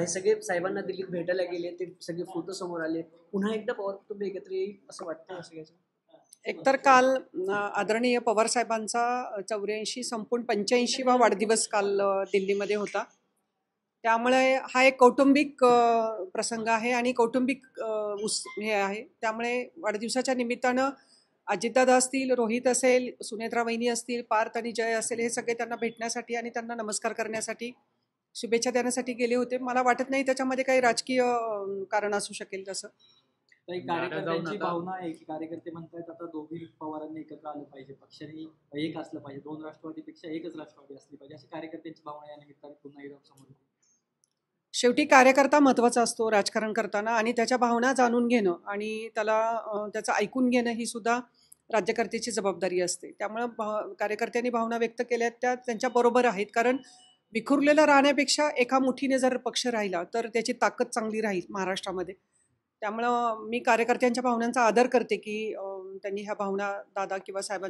हे सगळे साहेबांना दिल्लीत भेटायला गेले, ते सगळे फोटो समोर आले. पुन्हा एकदा पवार कुटुंब एकत्र येईल असं वाटतं सगळ्याचं? एकतर काल आदरणीय पवार साहेबांचा 84 संपूर्ण 85वा वाढदिवस काल दिल्लीमध्ये होता. त्यामुळे हा एक कौटुंबिक प्रसंग आहे आणि कौटुंबिक हे आहे. त्यामुळे वाढदिवसाच्या निमित्तानं अजितदादा असतील, रोहित असेल, सुनेत्रा वहिनी असतील, पार्थ आणि जय असेल, हे सगळे त्यांना भेटण्यासाठी आणि त्यांना नमस्कार करण्यासाठी, शुभेच्छा देण्यासाठी गेले होते. मला वाटत नाही त्याच्यामध्ये काही राजकीय कारण असू शकेल तसं. काही कार्यकर्त्यांची भावना आहे की कार्यकर्ते म्हणतात आता दोघी पवारांनी एकत्र आलं पाहिजे, पक्षाने एक असलं पाहिजे, 2 राष्ट्रवादीपेक्षा एकच राष्ट्रवादी असली पाहिजे, अशी कार्यकर्त्यांची भावना या निमित्ताने पुन्हा एकदा समोर येते. शेवटी कार्यकर्ता महत्त्वाचा असतो राजकारण करताना आणि त्याच्या भावना जाणून घेणं आणि त्याचं ऐकून घेणं ही सुद्धा राज्यकर्त्याची जबाबदारी असते. त्यामुळं कार्यकर्त्यांनी भावना व्यक्त केल्या त्या त्यांच्या बरोबर आहेत, कारण विखुरलेलं राहण्यापेक्षा एका मुठीने जर पक्ष राहिला तर त्याची ताकद चांगली राहील महाराष्ट्रामध्ये. त्यामुळं मी कार्यकर्त्यांच्या भावनांचा आदर करते की त्यांनी ह्या भावना दादा किंवा साहेबांना